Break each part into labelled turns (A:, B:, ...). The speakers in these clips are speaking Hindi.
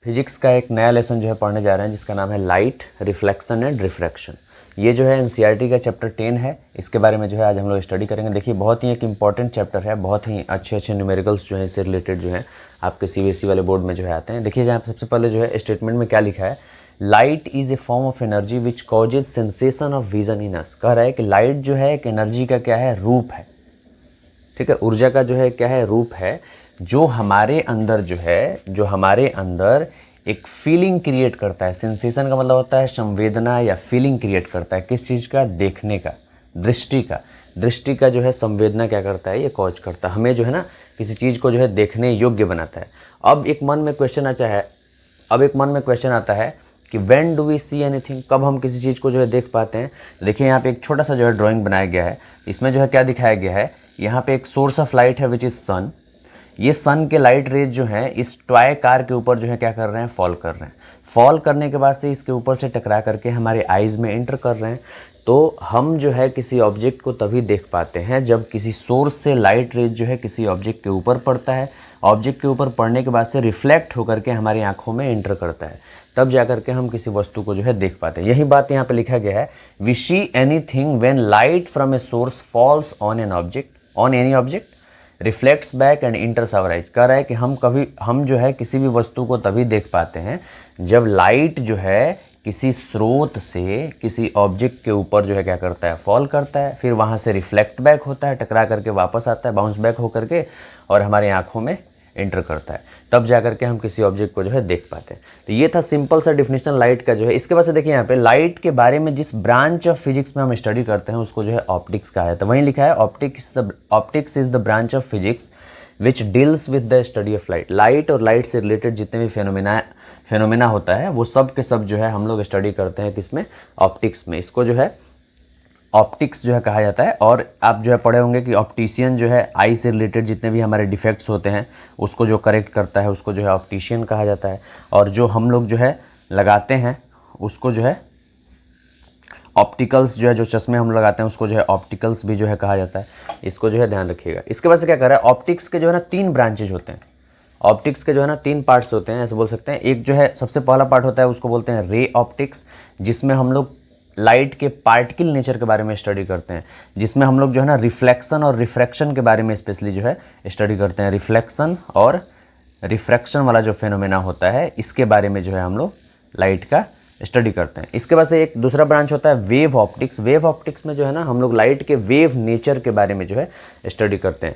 A: फिजिक्स का एक नया लेसन जो है पढ़ने जा रहे हैं जिसका नाम है लाइट, रिफ्लेक्शन एंड रिफ्रैक्शन। ये जो है एनसीईआरटी का चैप्टर 10 है। इसके बारे में जो है आज हम लोग स्टडी करेंगे। देखिए बहुत ही एक इंपॉर्टेंट चैप्टर है, बहुत ही अच्छे अच्छे न्यूमेरिकल्स जो है इससे रिलेटेड जो है आपके सीबीएसई वाले बोर्ड में जो है आते हैं। देखिए जहाँ सबसे पहले जो है स्टेटमेंट में क्या लिखा है, light is a form of energy which causes sensation of vision in us. कह रहा है कि लाइट जो है एक एनर्जी का क्या है, रूप है। ठीक है, ऊर्जा का जो है क्या है, रूप है, जो हमारे अंदर जो है, जो हमारे अंदर एक फीलिंग क्रिएट करता है। सेंसेशन का मतलब होता है संवेदना या फीलिंग क्रिएट करता है। किस चीज़ का, देखने का, दृष्टि का। दृष्टि का जो है संवेदना क्या करता है, ये कॉज करता है, हमें जो है ना किसी चीज़ को जो है देखने योग्य बनाता है। अब एक मन में क्वेश्चन आता है कि when do we see anything, कब हम किसी चीज़ को जो है देख पाते हैं। देखिए यहाँ पे एक छोटा सा जो है ड्राइंग बनाया गया है। इसमें जो है क्या दिखाया गया है, यहाँ पे एक सोर्स ऑफ लाइट है विच इज़ सन। ये सन के लाइट रेज जो हैं इस टॉय कार के ऊपर जो है क्या कर रहे हैं, फॉल कर रहे हैं। फॉल करने के बाद से इसके ऊपर से टकरा करके हमारे आइज़ में एंटर कर रहे हैं। तो हम जो है किसी ऑब्जेक्ट को तभी देख पाते हैं जब किसी सोर्स से लाइट रेज जो है किसी ऑब्जेक्ट के ऊपर पड़ता है। ऑब्जेक्ट के ऊपर पड़ने के बाद से रिफ्लेक्ट होकर के हमारी आंखों में एंटर करता है, तब जा करके हम किसी वस्तु को जो है देख पाते हैं। यही बात यहाँ पे लिखा गया है, we see anything when light from a source falls on any object reflects back and enters our eyes. कह रहा है कि हम जो है किसी भी वस्तु को तभी देख पाते हैं जब लाइट जो है किसी स्रोत से किसी ऑब्जेक्ट के ऊपर जो है क्या करता है, फॉल करता है, फिर वहाँ से रिफ्लेक्ट बैक होता है, टकरा करके वापस आता है, बाउंस बैक होकर के, और हमारी आंखों में एंटर करता है, तब जा करके हम किसी ऑब्जेक्ट को जो है देख पाते हैं। तो ये था सिंपल सा डिफिनेशन लाइट का जो है। इसके बाद से देखिए यहाँ पे लाइट के बारे में जिस ब्रांच ऑफ फिजिक्स में हम स्टडी करते हैं उसको जो है ऑप्टिक्स कहा है। तो वहीं लिखा है optics is the branch of physics which deals with the study of light. Light और लाइट से रिलेटेड जितने भी फेनोमेना होता है वो सब के सब जो है हम लोग स्टडी करते हैं किसमें, ऑप्टिक्स में। इसको जो है ऑप्टिक्स जो है कहा जाता है। और आप जो है पढ़े होंगे कि ऑप्टिशियन जो है आई से रिलेटेड जितने भी हमारे डिफेक्ट्स होते हैं उसको जो करेक्ट करता है उसको जो है ऑप्टिशियन कहा जाता है। और जो हम लोग जो है लगाते हैं उसको जो है ऑप्टिकल्स, जो है जो चश्मे हम लगाते हैं उसको जो है ऑप्टिकल्स भी जो है कहा जाता है। इसको जो है ध्यान रखिएगा। इसके बाद से क्या कर रहा है, ऑप्टिक्स के जो है ना 3 ब्रांचेज होते हैं। ऑप्टिक्स के जो है ना 3 पार्ट्स होते हैं, ऐसे बोल सकते हैं। एक जो है सबसे पहला पार्ट होता है उसको बोलते हैं रे ऑप्टिक्स, जिसमें हम लोग लाइट के पार्टिकल नेचर के बारे में स्टडी करते हैं, जिसमें हम लोग जो है ना रिफ्लेक्शन और रिफ्रैक्शन के बारे में स्पेशली जो है स्टडी करते हैं। रिफ्लेक्शन और रिफ्रैक्शन वाला जो फेनोमेना होता है इसके बारे में जो है हम लोग लाइट का स्टडी करते हैं। इसके बाद से एक दूसरा ब्रांच होता है वेव ऑप्टिक्स। वेव ऑप्टिक्स में जो है ना हम लोग लाइट के वेव नेचर के बारे में जो है स्टडी करते हैं।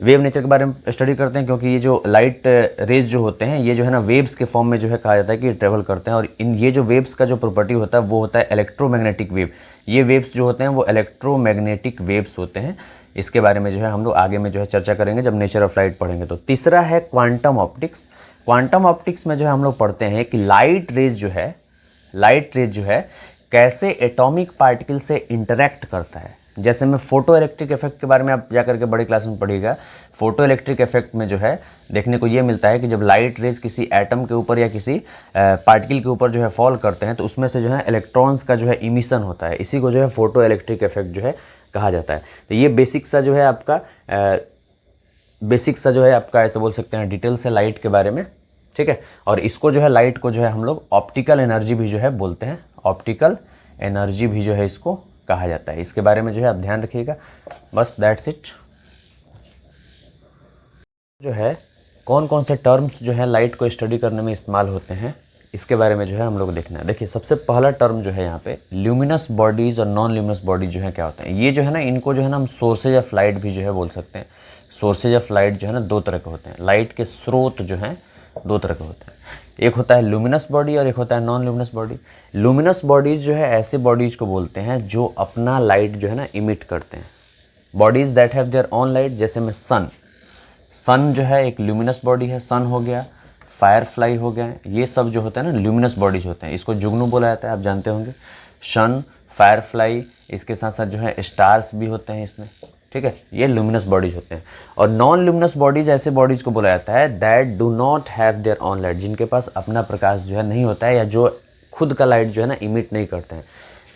A: वेव नेचर के बारे में स्टडी करते हैं क्योंकि ये जो लाइट रेज जो होते हैं ये जो है ना वेव्स के फॉर्म में जो है कहा जाता है कि ट्रेवल करते हैं। और ये जो वेव्स का जो प्रॉपर्टी होता है वो होता है इलेक्ट्रोमैग्नेटिक वेव। ये वेव्स जो होते हैं वो इलेक्ट्रोमैग्नेटिक वेव्स होते हैं। इसके बारे में जो है हम लोग आगे में जो है चर्चा करेंगे जब नेचर ऑफ लाइट पढ़ेंगे। तो तीसरा है क्वांटम ऑप्टिक्स। क्वांटम ऑप्टिक्स में जो है हम लोग पढ़ते हैं कि लाइट रेज जो है कैसे एटॉमिक पार्टिकल से इंटरेक्ट करता है। जैसे मैं फोटो इलेक्ट्रिक इफेक्ट के बारे में आप जाकर के बड़ी क्लास में पढ़िएगा। फोटो इलेक्ट्रिक इफेक्ट में जो है देखने को ये मिलता है कि जब लाइट रेज किसी एटम के ऊपर या किसी पार्टिकल के ऊपर जो है फॉल करते हैं तो उसमें से जो है इलेक्ट्रॉन्स का जो है इमिशन होता है। इसी को जो है फोटो इलेक्ट्रिक इफेक्ट जो है कहा जाता है। तो ये बेसिक सा जो है आपका ऐसे बोल सकते हैं डिटेल से लाइट के बारे में, ठीक है। और इसको जो है लाइट को जो है हम लोग ऑप्टिकल एनर्जी भी जो है बोलते हैं। ऑप्टिकल एनर्जी भी जो है इसको कहा जाता है। इसके बारे में जो है आप ध्यान रखिएगा। बस दैट्स इट। जो है कौन कौन से टर्म्स जो है लाइट को स्टडी करने में इस्तेमाल होते हैं इसके बारे में जो है हम लोग देखना है। देखिए सबसे पहला टर्म जो है यहाँ पे ल्यूमिनस बॉडीज़ और नॉन ल्यूमिनस बॉडी जो है क्या होते हैं। ये जो है ना इनको जो है ना हम सोर्सेज ऑफ लाइट भी जो है बोल सकते हैं। सोर्सेज ऑफ लाइट जो है ना 2 तरह के होते हैं। लाइट के स्रोत जो हैं 2 तरह के होते हैं। एक होता है लुमिनस बॉडी और एक होता है non luminous body. Luminous bodies जो है ऐसे बॉडीज़ को बोलते हैं जो अपना लाइट जो है ना इमिट करते हैं। Bodies that have their own light, जैसे में सन जो है एक लुमिनस बॉडी है। सन हो गया, फायरफ्लाई हो गया, ये सब जो होते हैं ना लुमिनस बॉडीज़ होते हैं। इसको जुगनू बोला जाता है, आप जानते होंगे। सन, फायरफ्लाई, इसके साथ साथ जो है स्टार्स भी होते हैं इसमें, ठीक है। ये लुमिनस बॉडीज होते हैं। और नॉन लुमिनस बॉडीज ऐसे बॉडीज को बोला जाता है that do not have their on light, जिनके पास अपना प्रकाश जो है नहीं होता है या जो खुद का लाइट जो है ना इमिट नहीं करते हैं।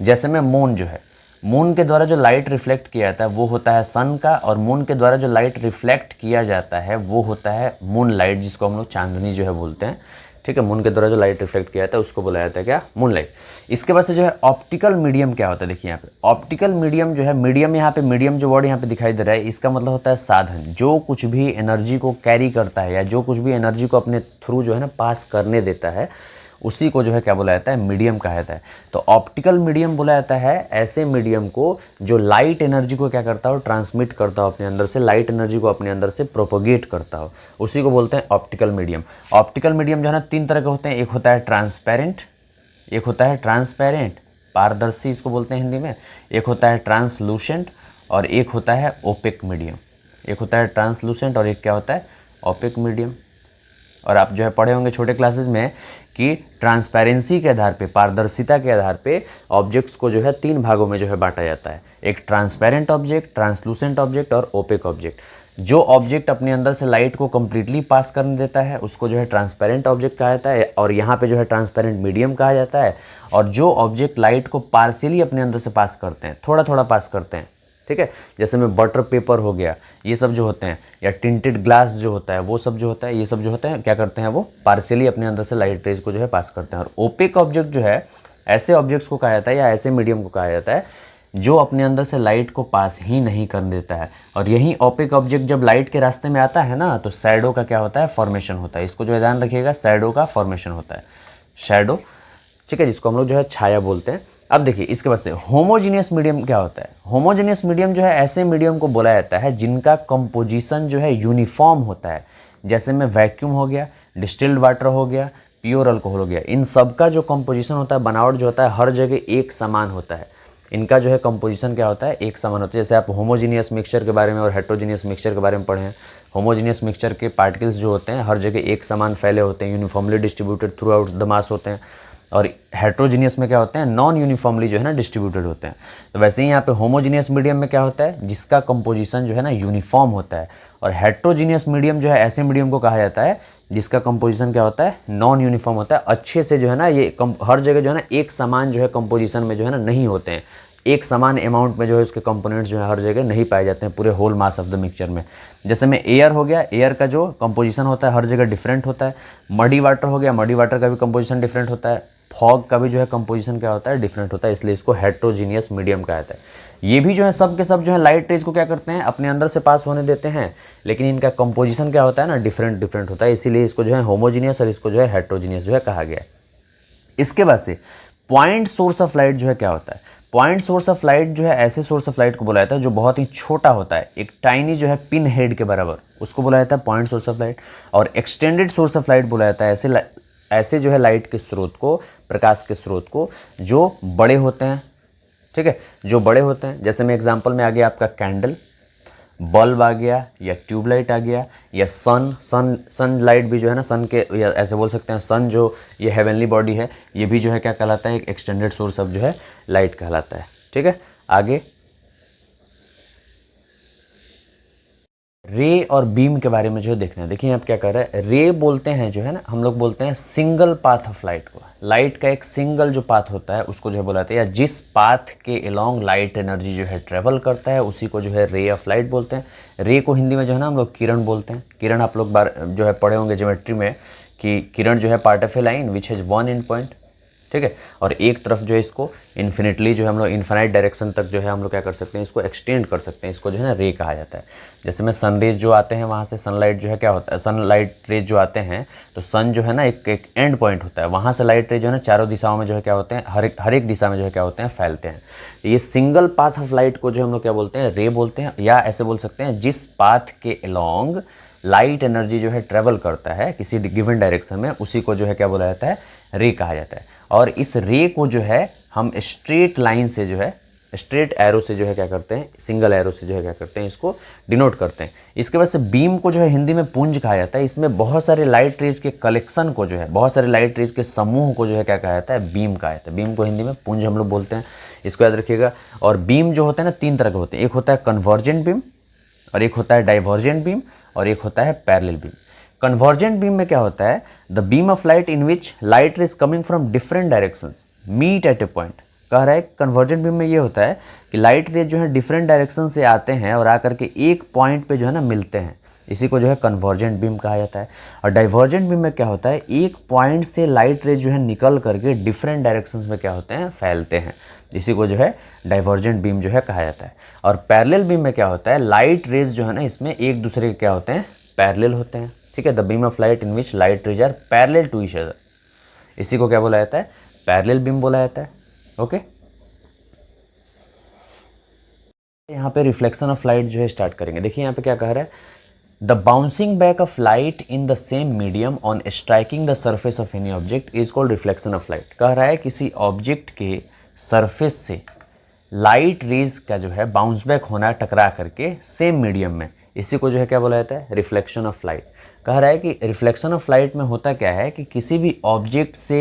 A: जैसे में मून जो है, मून के द्वारा जो लाइट रिफ्लेक्ट किया जाता है वो होता है सन का, और मून के द्वारा जो लाइट रिफ्लेक्ट किया जाता है वो होता है मून लाइट, जिसको हम लोग चांदनी जो है बोलते हैं। ठीक है, मून के द्वारा जो लाइट रिफ्लेक्ट किया जाता है उसको बोला जाता है क्या, मून लाइट। इसके बाद से जो है ऑप्टिकल मीडियम क्या होता है, देखिए यहाँ पे ऑप्टिकल मीडियम जो है, मीडियम यहाँ पे, मीडियम जो वर्ड यहाँ पे दिखाई दे रहा है इसका मतलब होता है साधन, जो कुछ भी एनर्जी को कैरी करता है या जो कुछ भी एनर्जी को अपने थ्रू जो है ना पास करने देता है उसी को जो है क्या बोला जाता है, मीडियम कहा जाता है। तो ऑप्टिकल मीडियम बोला जाता है ऐसे मीडियम को जो लाइट एनर्जी को क्या करता हो, ट्रांसमिट करता हो अपने अंदर से, लाइट एनर्जी को अपने अंदर से प्रोपोगेट करता हो, उसी को बोलते हैं ऑप्टिकल मीडियम। ऑप्टिकल मीडियम जो है ना 3 तरह के होते हैं, एक होता है ट्रांसपेरेंट, एक होता है ट्रांसपेरेंट पारदर्शी इसको बोलते हैं हिंदी में, एक होता है ट्रांसलूसेंट और एक होता है ओपेक मीडियम। एक होता है ट्रांसलूसेंट और एक क्या होता है, ओपेक मीडियम। और आप जो है पढ़े होंगे छोटे क्लासेस में कि ट्रांसपेरेंसी के आधार पे, पारदर्शिता के आधार पे ऑब्जेक्ट्स को जो है 3 भागों में जो है बांटा जाता है, एक ट्रांसपेरेंट ऑब्जेक्ट, ट्रांसलूसेंट ऑब्जेक्ट और ओपेक ऑब्जेक्ट। जो ऑब्जेक्ट अपने अंदर से लाइट को कंप्लीटली पास करने देता है उसको जो है ट्रांसपेरेंट ऑब्जेक्ट कहा जाता है, और यहाँ पे जो है ट्रांसपेरेंट मीडियम कहा जाता है। और जो ऑब्जेक्ट लाइट को पार्शियली अपने अंदर से पास करते हैं, थोड़ा थोड़ा पास करते हैं, ठीक है, जैसे में बटर पेपर हो गया, ये सब जो होते हैं, या टिंटेड ग्लास जो होता है वो सब जो होता है, ये सब जो होते हैं क्या करते हैं, वो पार्शियली अपने अंदर से लाइट रेज को जो है पास करते हैं। और ओपेक ऑब्जेक्ट जो है ऐसे ऑब्जेक्ट्स को कहा जाता है या ऐसे मीडियम को कहा जाता है जो अपने अंदर से लाइट को पास ही नहीं करने देता है। और यही ओपेक ऑब्जेक्ट जब लाइट के रास्ते में आता है ना तो शैडो का क्या होता है, फॉर्मेशन होता है। इसको जो है ध्यान रखिएगा, शैडो का फॉर्मेशन होता है, शैडो, ठीक है, जिसको हम लोग जो है छाया बोलते हैं। अब देखिए इसके बाद से होमोजीनियस मीडियम क्या होता है। होमोजीनियस मीडियम जो है ऐसे मीडियम को बोला जाता है जिनका कंपोजिशन जो है यूनिफॉर्म होता है, जैसे में वैक्यूम हो गया, डिस्टिल्ड वाटर हो गया, प्योर अल्कोहल हो गया। इन सब का जो कंपोजिशन होता है, बनावट जो होता है, हर जगह एक समान होता है। इनका जो है कंपोजिशन क्या होता है, एक समान होता है। जैसे आप होमोजीनियस मिक्सचर के बारे में और हेट्रोजीनियस मिक्सचर के बारे में पढ़े हैं। होमोजीनियस मिक्सचर के पार्टिकल्स जो होते हैं हर जगह एक समान फैले होते हैं, uniformly distributed through out the mass होते हैं। और हेट्रोजीनियस में क्या होते हैं, नॉन यूनिफॉर्मली जो है ना डिस्ट्रीब्यूटेड होते हैं। तो वैसे ही यहाँ पे होमोजीनियस मीडियम में क्या होता है, जिसका कंपोजिशन जो है ना यूनिफॉर्म होता है। और हेट्रोजीनियस मीडियम जो है ऐसे मीडियम को कहा जाता है जिसका कंपोजिशन क्या होता है, नॉन यूनिफॉर्म होता है। अच्छे से जो है ना ये हर जगह जो है ना एक समान जो है कंपोजिशन में जो है ना नहीं होते हैं, एक समान अमाउंट में जो है उसके कंपोनेंट्स जो है हर जगह नहीं पाए जाते हैं पूरे whole mass of the mixture में। जैसे में एयर हो गया, एयर का जो कंपोजिशन होता है हर जगह डिफरेंट होता है। मडी वाटर हो गया, मडी वाटर का भी कंपोजिशन डिफरेंट होता है। फॉग का भी जो है कंपोजिशन क्या होता है, डिफरेंट होता है, इसलिए इसको हेट्रोजीनियस मीडियम कहा जाता है। ये भी जो है सब के सब जो है लाइट रेज को क्या करते हैं, अपने अंदर से पास होने देते हैं, लेकिन इनका कंपोजिशन क्या होता है ना, डिफरेंट होता है, इसीलिए इसको जो है होमोजीनियस और इसको जो है हेट्रोजीनियस जो है कहा गया है। इसके बाद से पॉइंट सोर्स ऑफ लाइट जो है क्या होता है। पॉइंट सोर्स ऑफ लाइट जो है ऐसे सोर्स ऑफ लाइट को बोला जाता है जो बहुत ही छोटा होता है, एक टाइनी जो है पिन हेड के बराबर, उसको बोला जाता है पॉइंट सोर्स ऑफ लाइट। और एक्सटेंडेड सोर्स ऑफ लाइट बोला जाता है ऐसे जो है लाइट के स्रोत को, प्रकाश के स्रोत को जो बड़े होते हैं, ठीक है, जो बड़े होते हैं। जैसे मैं एग्जांपल में आ गया आपका कैंडल, बल्ब आ गया, या ट्यूबलाइट आ गया, या सन लाइट भी जो है ना, सन के, या ऐसे बोल सकते हैं सन जो ये हेवनली बॉडी है ये भी जो है क्या कहलाता है, एक एक्सटेंडेड सोर्स ऑफ जो है लाइट कहलाता है। ठीक है, आगे रे और बीम के बारे में जो है देखना है। देखिए आप क्या कर रहे हैं, रे बोलते हैं जो है ना, हम लोग बोलते हैं सिंगल पाथ ऑफ लाइट को। लाइट का एक सिंगल जो पाथ होता है उसको जो है बोलाते हैं, या जिस पाथ के अलोंग लाइट एनर्जी जो है ट्रेवल करता है उसी को जो है रे ऑफ लाइट बोलते हैं। रे को हिंदी में जो है ना हम लोग किरण बोलते हैं। किरण आप लोग जो है पढ़े होंगे ज्योमेट्री में कि किरण जो है part of A line which has one and point, ठीक है, और एक तरफ जो है इसको इन्फिनिटली जो है हम लोग इन्फिनाइट डायरेक्शन तक जो है हम लोग क्या कर सकते हैं, इसको एक्सटेंड कर सकते हैं, इसको जो है ना रे कहा जाता है। जैसे में सनरेज जो आते हैं वहाँ से सनलाइट जो है क्या होता है, सनलाइट रेज जो आते हैं तो सन जो है ना एक एंड पॉइंट होता है, वहाँ से लाइट रेज जो है ना चारों दिशाओं में जो है क्या होते हैं, हर एक दिशा में जो है क्या होते हैं, फैलते हैं। ये सिंगल पाथ ऑफ लाइट को जो हम लोग क्या बोलते हैं, रे बोलते हैं, या ऐसे बोल सकते हैं जिस पाथ के अलोंग लाइट एनर्जी जो है ट्रेवल करता है किसी गिवन डायरेक्शन में उसी को जो है क्या बोला जाता है, रे कहा जाता है। और इस रे को जो है हम स्ट्रेट लाइन से जो है, स्ट्रेट एरो से जो है क्या करते हैं, सिंगल एरो से जो है क्या करते हैं, इसको डिनोट करते हैं। इसके बाद से बीम को जो है हिंदी में पुंज कहा जाता है। इसमें बहुत सारे लाइट रेज के कलेक्शन को जो है, बहुत सारे लाइट रेज के समूह को जो है क्या कहा जाता है, बीम कहा जाता है। बीम को हिंदी में पुंज हम लोग बोलते हैं, इसको याद रखिएगा। और बीम जो होते हैं ना 3 तरह के होते हैं, एक होता है कन्वर्जेंट बीम, और एक होता है डाइवर्जेंट बीम, और एक होता है पैरेलल बीम। कन्वर्जेंट बीम में क्या होता है, the beam of light in which light rays coming from different direction meet at a point. कह रहा है कन्वर्जेंट बीम में ये होता है कि लाइट रेज जो है डिफरेंट डायरेक्शन से आते हैं और आकर के एक पॉइंट पे जो है ना मिलते हैं, इसी को जो है कन्वर्जेंट बीम कहा जाता है। और डाइवर्जेंट बीम में क्या होता है, एक पॉइंट से लाइट रे जो है निकल करके डिफरेंट डायरेक्शंस में क्या होते हैं, फैलते हैं। इसी को जो है डाइवर्जेंट बीम जो है कहा जाता है। और पैरेलल बीम में क्या होता है, लाइट रेज जो है ना इसमें एक दूसरे के क्या होते हैं, पैरेलल होते हैं। ठीक है, the beam of light in which light rays are parallel to each other, इसी को क्या बोला जाता है, पैरेलल बीम बोला जाता है। ओके, यहाँ पे रिफ्लेक्शन ऑफ लाइट जो है स्टार्ट करेंगे। देखिए यहाँ पे क्या कह रहा है, the bouncing back of light in the same medium on striking the surface of any object is called reflection of light. कह रहा है किसी ऑब्जेक्ट के सरफेस से लाइट रेज का जो है बाउंस बैक होना टकरा करके सेम मीडियम में, इसी को जो है क्या बोला जाता है, रिफ्लेक्शन ऑफ लाइट। कह रहा है कि रिफ्लेक्शन ऑफ लाइट में होता क्या है कि किसी भी ऑब्जेक्ट से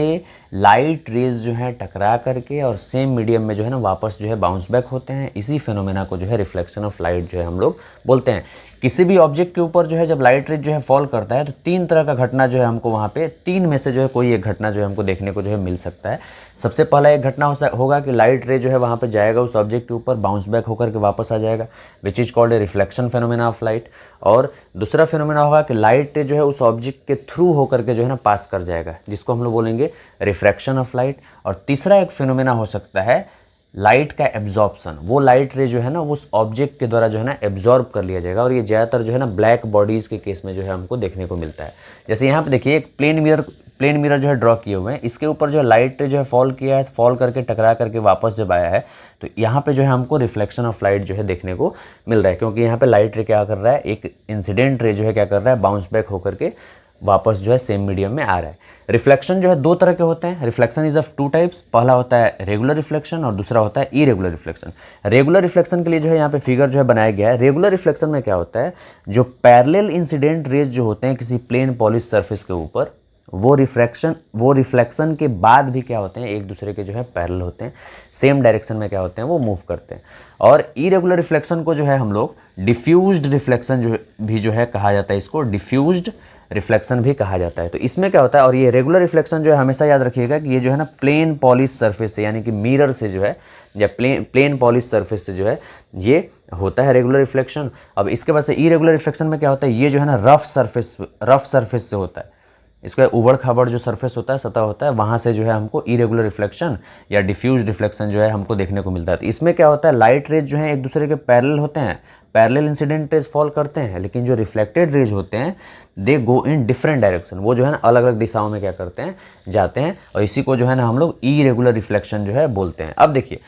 A: लाइट रेज जो है टकरा करके और सेम मीडियम में जो है ना वापस जो है बाउंस बैक होते हैं। इसी फिनोमेना को जो है रिफ्लेक्शन ऑफ लाइट जो है हम लोग बोलते हैं। किसी भी ऑब्जेक्ट के ऊपर जो है जब लाइट रेज जो है फॉल करता है तो तीन तरह का घटना जो है हमको वहाँ पे, तीन में से जो है कोई एक घटना जो है हमको देखने को जो है मिल सकता है। सबसे पहला एक घटना होगा कि लाइट रे जो है वहाँ पे जाएगा उस ऑब्जेक्ट के ऊपर, बाउंस बैक होकर के वापस आ जाएगा, which is called a reflection phenomena of light. और दूसरा फेनोमेना होगा कि लाइट रे जो है उस ऑब्जेक्ट के थ्रू होकर के जो है ना पास कर जाएगा, जिसको हम लोग बोलेंगे रिफ्रैक्शन ऑफ लाइट। और तीसरा एक फेनोमेना हो सकता है लाइट का एब्जॉर्प्शन, वो लाइट रे जो है ना उस ऑब्जेक्ट के द्वारा जो है ना एब्जॉर्ब कर लिया जाएगा। और ये ज़्यादातर जो है ना ब्लैक बॉडीज़ के केस में जो है हमको देखने को मिलता है। जैसे यहाँ पे देखिए एक प्लेन मिरर जो है ड्रॉ किए हुए हैं, इसके ऊपर जो है लाइट रे जो है फॉल किया है, फॉल करके टकरा करके वापस जब आया है तो यहाँ पे जो है हमको रिफ्लेक्शन ऑफ लाइट जो है देखने को मिल रहा है, क्योंकि यहाँ पे लाइट रे क्या कर रहा है, एक इंसिडेंट रे जो है क्या कर रहा है, बाउंस बैक होकर के वापस जो है सेम मीडियम में आ रहा है। रिफ्लेक्शन जो है दो तरह के होते हैं। Reflection is of two types, पहला होता है रेगुलर रिफ्लेक्शन और दूसरा होता है इरेगुलर रिफ्लेक्शन। रेगुलर रिफ्लेक्शन के लिए जो है यहाँ पे फिगर जो है बनाया गया है। रेगुलर रिफ्लेक्शन में क्या होता है, जो पैरेलल इंसिडेंट रेज जो होते हैं किसी प्लेन पॉलिश सरफेस के ऊपर, वो रिफ्लेक्शन के बाद भी क्या होते हैं, एक दूसरे के जो है पैरेलल होते हैं, सेम डायरेक्शन में क्या होते हैं, वो मूव करते हैं। और इरेगुलर रिफ्लेक्शन को जो है हम लोग डिफ्यूज्ड रिफ्लेक्शन जो है कहा जाता है, इसको डिफ्यूज्ड रिफ्लेक्शन भी कहा जाता है। तो इसमें क्या होता है, और ये रेगुलर रिफ्लेक्शन जो है हमेशा याद रखिएगा कि ये जो है ना प्लेन पॉलिश सरफेस से, यानी कि मिरर से जो है या प्लेन पॉलिश सरफेस से जो है ये होता है रेगुलर रिफ्लेक्शन। अब इसके बाद से इरेगुलर रिफ्लेक्शन में क्या होता है, ये जो है ना रफ सरफेस से होता है। इसका उबड़ खाबड़ जो सरफेस होता है, सतह होता है, वहाँ से जो है हमको इरेगुलर रिफ्लेक्शन या डिफ्यूज रिफ्लेक्शन जो है हमको देखने को मिलता है। तो इसमें क्या होता है, लाइट रेज जो है एक दूसरे के पैरेलल होते हैं, पैरेलल इंसिडेंट रेज फॉल करते हैं, लेकिन जो रिफ्लेक्टेड रेज होते हैं दे गो इन डिफरेंट डायरेक्शन, वो जो है ना अलग अलग दिशाओं में क्या करते हैं, जाते हैं। और इसी को जो है ना हम लोग इरेगुलर रिफ्लेक्शन जो है बोलते हैं। अब देखिए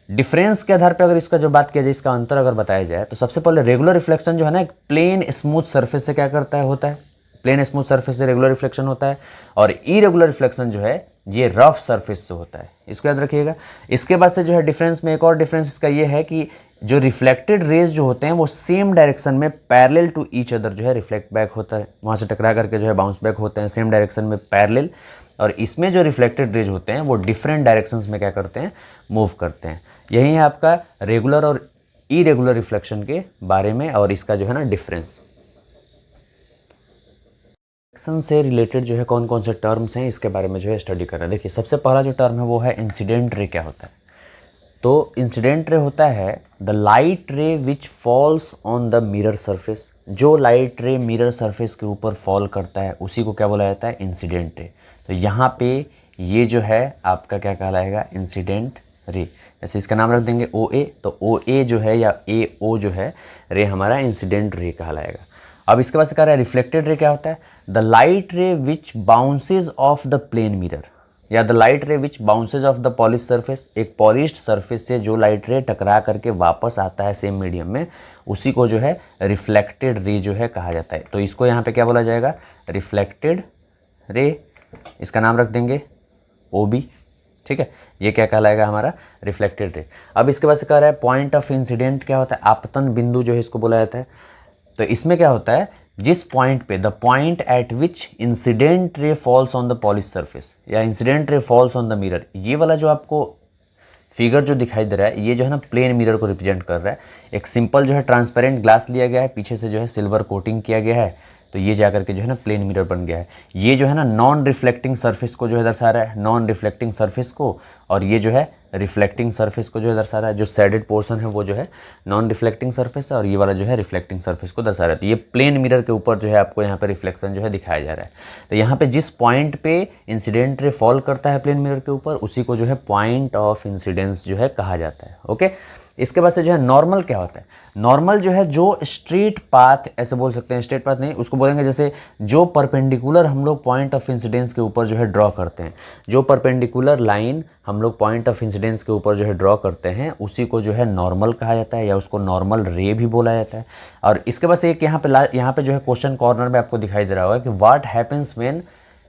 A: डिफरेंस के आधार पर अगर इसका जो बात किया जाए, इसका अंतर अगर बताया जाए, तो सबसे पहले रेगुलर रिफ्लेक्शन जो है ना एक प्लेन स्मूथ सरफेस से क्या करता है, होता है, प्लेन स्मूथ सरफेस से रेगुलर रिफ्लेक्शन होता है। और इरेगुलर रिफ्लेक्शन जो है ये रफ सरफेस से होता है, इसको याद रखिएगा। इसके बाद से जो है डिफरेंस में एक और डिफरेंस इसका ये है कि जो रिफ्लेक्टेड रेज जो होते हैं वो सेम डायरेक्शन में पैरेलल टू ईच अदर जो है रिफ्लेक्ट बैक होता है, वहाँ से टकरा करके जो है बाउंस बैक होते हैं सेम डायरेक्शन में पैरेलल। और इसमें जो रिफ्लेक्टेड रेज होते हैं वो डिफरेंट डायरेक्शंस में क्या करते हैं, मूव करते हैं। यही है आपका रेगुलर और इरेगुलर रिफ्लेक्शन के बारे में और इसका जो है ना डिफरेंस। रिफ्लेक्शन से रिलेटेड जो है कौन कौन से टर्म्स हैं, इसके बारे में जो है स्टडी कर रहे हैं। देखिए सबसे पहला जो टर्म है वो है इंसिडेंट रे। क्या होता है, तो इंसिडेंट रे होता है the light ray which falls on the mirror surface. जो लाइट रे मिरर सरफेस के ऊपर फॉल करता है उसी को क्या बोला जाता है, इंसिडेंट रे। तो यहाँ पे ये जो है आपका क्या कहलाएगा, इंसिडेंट रे। जैसे इसका नाम रख देंगे ओ ए, तो ओ ए जो है या ए ओ जो है रे हमारा इंसिडेंट रे कहलाएगा। अब इसके बाद से कह रहा है रिफ्लेक्टेड रे क्या होता है, the light ray which bounces off the plane mirror या the light ray which bounces off the polish surface. एक पॉलिश्ड सरफेस से जो लाइट रे टकरा करके वापस आता है सेम मीडियम में, उसी को जो है रिफ्लेक्टेड रे जो है कहा जाता है। तो इसको यहाँ पे क्या बोला जाएगा, रिफ्लेक्टेड रे। इसका नाम रख देंगे ओ बी, ठीक है। ये क्या कहलाएगा हमारा, रिफ्लेक्टेड रे। अब इसके बाद से कह रहा है पॉइंट ऑफ इंसिडेंट क्या होता है, आपतन बिंदु जो है इसको बोला जाता है। तो इसमें क्या होता है, जिस पॉइंट पे, the point at which incident ray falls on the polish surface या incident ray falls on the mirror. ये वाला जो आपको फिगर जो दिखाई दे रहा है ये जो है ना प्लेन मिरर को रिप्रेजेंट कर रहा है। एक सिंपल जो है ट्रांसपेरेंट ग्लास लिया गया है, पीछे से जो है सिल्वर कोटिंग किया गया है, तो ये जा करके जो है ना प्लेन मिरर बन गया है। ये जो है ना नॉन रिफ्लेक्टिंग सरफेस को जो है दर्शा रहा है, नॉन रिफ्लेक्टिंग सरफेस को, और ये जो है रिफ्लेक्टिंग सरफेस को जो है दर्शा रहा है। जो शेडेड पोर्शन है वो जो है नॉन रिफ्लेक्टिंग सरफेस है और ये वाला जो है रिफ्लेक्टिंग सरफेस को दर्शा रहा है। तो ये प्लेन मिरर के ऊपर जो है आपको यहाँ पे रिफ्लेक्शन जो है दिखाया जा रहा है। तो यहाँ पे जिस पॉइंट पे इंसिडेंट रे फॉल करता है प्लेन मिरर के ऊपर, उसी को जो है पॉइंट ऑफ इंसिडेंस जो है कहा जाता है। ओके, इसके बाद से जो है नॉर्मल क्या होता है? नॉर्मल जो है जो स्ट्रेट पाथ, ऐसे बोल सकते हैं, स्ट्रेट पाथ नहीं, उसको बोलेंगे जैसे जो परपेंडिकुलर हम लोग पॉइंट ऑफ इंसिडेंस के ऊपर जो है ड्रॉ करते हैं, जो परपेंडिकुलर लाइन हम लोग पॉइंट ऑफ इंसिडेंस के ऊपर जो है ड्रॉ करते हैं, उसी को जो है नॉर्मल कहा जाता है या उसको नॉर्मल रे भी बोला जाता है। और इसके बाद से एक यहाँ पे जो है क्वेश्चन कॉर्नर में आपको दिखाई दे रहा होगा कि what happens when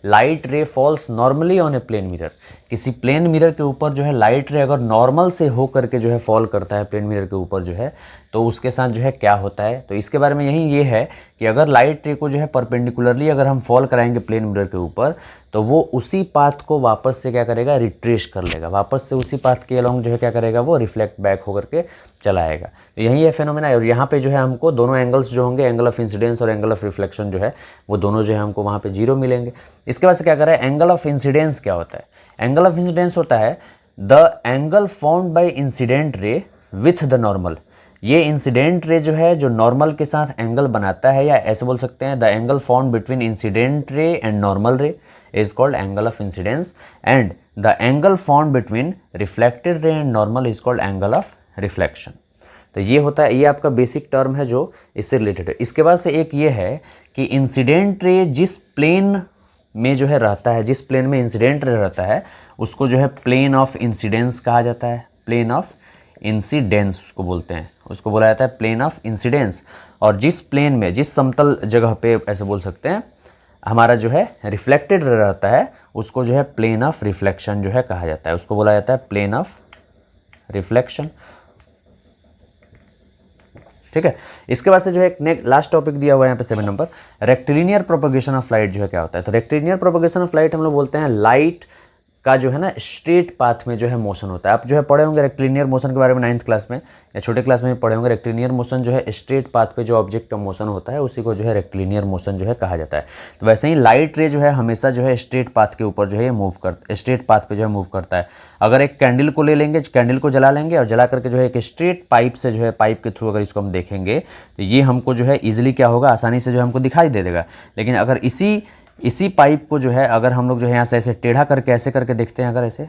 A: light ray falls normally on a plane mirror. किसी प्लेन मिरर के ऊपर जो है लाइट रे अगर नॉर्मल से हो करके जो है फॉल करता है प्लेन मिरर के ऊपर जो है, तो उसके साथ जो है क्या होता है। तो इसके बारे में यही ये है कि अगर लाइट रे को जो है परपेंडिकुलरली अगर हम फॉल कराएंगे प्लेन मिरर के ऊपर, तो वो उसी पाथ को वापस से क्या करेगा, रिट्रेस कर लेगा, वापस से उसी पाथ के अलॉन्ग जो है क्या करेगा, वो रिफ्लेक्ट बैक होकर के चला आएगा। तो यही है फेनोमेना है। और यहाँ पे जो है हमको दोनों एंगल्स जो होंगे, एंगल ऑफ इंसिडेंस और एंगल ऑफ रिफ्लेक्शन जो है, वो दोनों जो है हमको वहाँ पे जीरो मिलेंगे। इसके बाद से क्या कर रहा है, एंगल ऑफ इंसिडेंस क्या होता है? एंगल ऑफ इंसिडेंस होता है the angle formed by incident ray with the normal. ये इंसिडेंट रे जो है, जो नॉर्मल के साथ एंगल बनाता है, या ऐसे बोल सकते हैं the angle formed between incident ray and normal रे is called angle of incidence, and the angle formed between reflected ray and normal is called angle of reflection। तो ये होता है, ये आपका बेसिक टर्म है जो इससे रिलेटेड है। इसके बाद से एक ये है कि इंसिडेंट रे जिस प्लेन में जो है रहता है, जिस प्लेन में इंसिडेंट रे रहता है, उसको जो है प्लेन ऑफ इंसिडेंस कहा जाता है। प्लेन ऑफ इंसिडेंस उसको बोलते हैं, उसको बोला जाता है प्लेन ऑफ इंसिडेंस। और जिस प्लेन में, जिस समतल जगह पे ऐसे बोल सकते हैं हमारा जो है रिफ्लेक्टेड रहता है, उसको जो है प्लेन ऑफ रिफ्लेक्शन जो है कहा जाता है, उसको बोला जाता है प्लेन ऑफ रिफ्लेक्शन। ठीक है। इसके बाद से जो है एक लास्ट टॉपिक दिया हुआ है यहाँ पे 7 number, rectilinear propagation of light जो है क्या होता है। तो रेक्टिलिनियर प्रोपगेशन ऑफ लाइट हम लोग बोलते हैं लाइट का जो है ना स्ट्रेट पाथ में जो है मोशन होता है। आप जो है पढ़े होंगे रेक्टिलिनियर मोशन के बारे में 9th क्लास में या छोटे क्लास में भी पढ़े होंगे। रेक्टिलिनियर मोशन जो है स्ट्रेट पाथ पे जो ऑब्जेक्ट का मोशन होता है, उसी को जो है रेक्टिलिनियर मोशन जो है कहा जाता है। तो वैसे ही लाइट रे जो है हमेशा जो है स्ट्रेट पाथ के ऊपर जो है मूव करता, स्ट्रेट पाथ पे जो है मूव करता है। अगर एक कैंडल को ले लेंगे, कैंडल को जला लेंगे और जला करके जो है एक स्ट्रेट पाइप से जो है, पाइप के थ्रू अगर इसको हम देखेंगे, तो ये हमको जो है ईजिली क्या होगा, आसानी से जो हमको दिखाई दे देगा। लेकिन अगर इसी पाइप को जो है अगर हम लोग जो है यहाँ से ऐसे टेढ़ा करके ऐसे करके देखते हैं अगर ऐसे,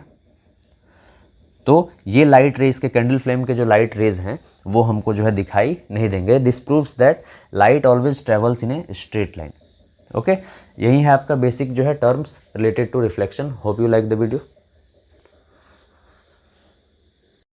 A: तो ये लाइट रेज के, कैंडल फ्लेम के जो लाइट रेज हैं वो हमको जो है दिखाई नहीं देंगे। This proves that light always travels in a straight line. Okay, यही है आपका बेसिक जो है terms related to reflection. Hope you like the video.